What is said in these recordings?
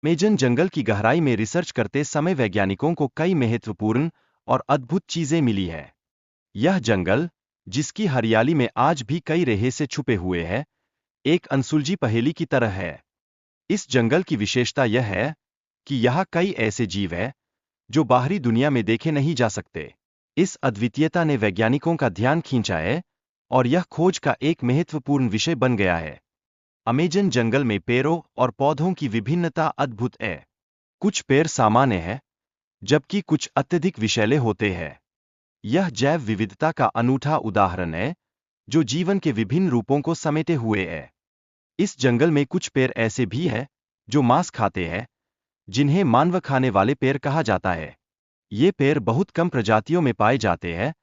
Amazon जंगल की गहराई में रिसर्च करते समय वैज्ञानिकों को कई महत्वपूर्ण और अद्भुत चीजें मिली है। यह जंगल, जिसकी हरियाली में आज भी कई रहस्य छुपे हुए हैं, एक अनसुलझी पहेली की तरह है। इस जंगल की विशेषता यह है कि यहाँ कई ऐसे जीव हैं जो बाहरी दुनिया में देखे नहीं जा सकते। इस अद्वितीयता ने वैज्ञानिकों का ध्यान खींचा है और यह खोज का एक महत्वपूर्ण विषय बन गया है। अमेज़न जंगल में पेड़ों और पौधों की विभिन्नता अद्भुत है। कुछ पेड़ सामान्य हैं, जबकि कुछ अत्यधिक विषैले होते हैं। यह जैव विविधता का अनूठा उदाहरण है, जो जीवन के विभिन्न रूपों को समेटे हुए है। इस जंगल में कुछ पेड़ ऐसे भी हैं, जो मांस खाते हैं, जिन्हें मानव खाने वाले पेड़ कहा जाता है। ये पेड़ बहुत कम प्रजातियों में पाए जाते हैं,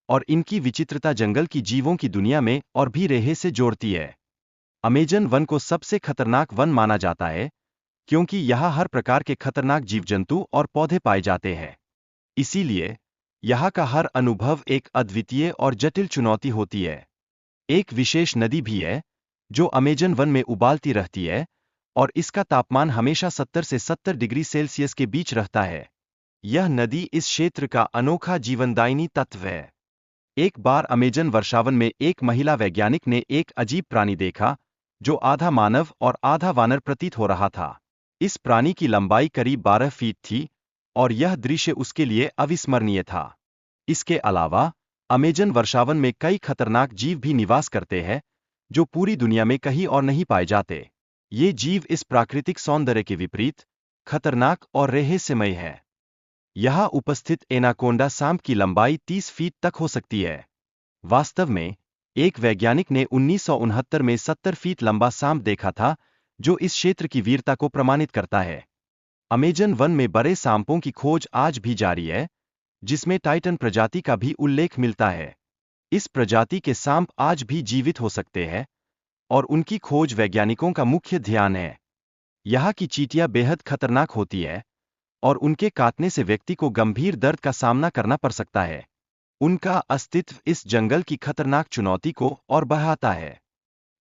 और इनकी विचित्रता जंगल की जीवों की दुनिया में और भी रहस्य जोड़ती है। अमेज़न वन को सबसे खतरनाक वन माना जाता है, क्योंकि यहाँ हर प्रकार के खतरनाक जीव जंतु और पौधे पाए जाते हैं। इसीलिए यहाँ का हर अनुभव एक अद्वितीय और जटिल चुनौती होती है। एक विशेष नदी भी है, जो अमेज़न वन में उबालती रहती है, और इसका तापमान हमेशा 70 से 70 डिग्री सेल्सियस के बीच रहता है। यह नदी इस क्षेत्र का अनोखा जीवनदायिनी तत्व है। एक बार अमेज़न वर्षावन में एक महिला वैज्ञानिक ने एक अजीब प्राणी देखा, जो आधा मानव और आधा वानर प्रतीत हो रहा था। इस प्राणी की लंबाई करीब 12 फीट थी, और यह दृश्य उसके लिए अविस्मरणीय था। इसके अलावा, अमेज़न वर्षावन में कई खतरनाक जीव भी निवास करते हैं, जो पूरी दुनिया में कहीं और नहीं पाए जाते। ये जीव इस प्राकृतिक सौंदर्य के विपरीत खतरनाक और रहस्यमय है। यहाँ उपस्थित एनाकोंडा सांप की लंबाई 30 फीट तक हो सकती है। वास्तव में, एक वैज्ञानिक ने 1969 में 70 फीट लंबा सांप देखा था, जो इस क्षेत्र की वीरता को प्रमाणित करता है। अमेज़न वन में बड़े सांपों की खोज आज भी जारी है, जिसमें टाइटन प्रजाति का भी उल्लेख मिलता है। इस प्रजाति के सांप आज भी जीवित हो सकते हैं, और उनकी खोज वैज्ञानिकों का मुख्य ध्यान है। यहाँ की चींटियां बेहद खतरनाक होती है, और उनके काटने से व्यक्ति को गंभीर दर्द का सामना करना पड़ सकता है। उनका अस्तित्व इस जंगल की खतरनाक चुनौती को और बढ़ाता है।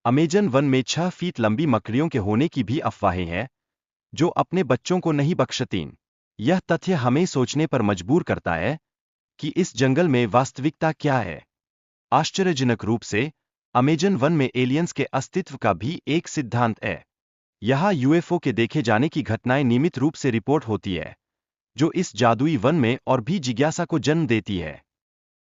अमेज़न वन में 6 फीट लंबी मकड़ियों के होने की भी अफवाहें हैं, जो अपने बच्चों को नहीं बख्शतीं। यह तथ्य हमें सोचने पर मजबूर करता है कि इस जंगल में वास्तविकता क्या है। आश्चर्यजनक रूप से, अमेज़न वन में एलियंस के अस्तित्व का भी एक सिद्धांत है। यहाँ यूएफओ के देखे जाने की घटनाएं नियमित रूप से रिपोर्ट होती है, जो इस जादुई वन में और भी जिज्ञासा को जन्म देती है।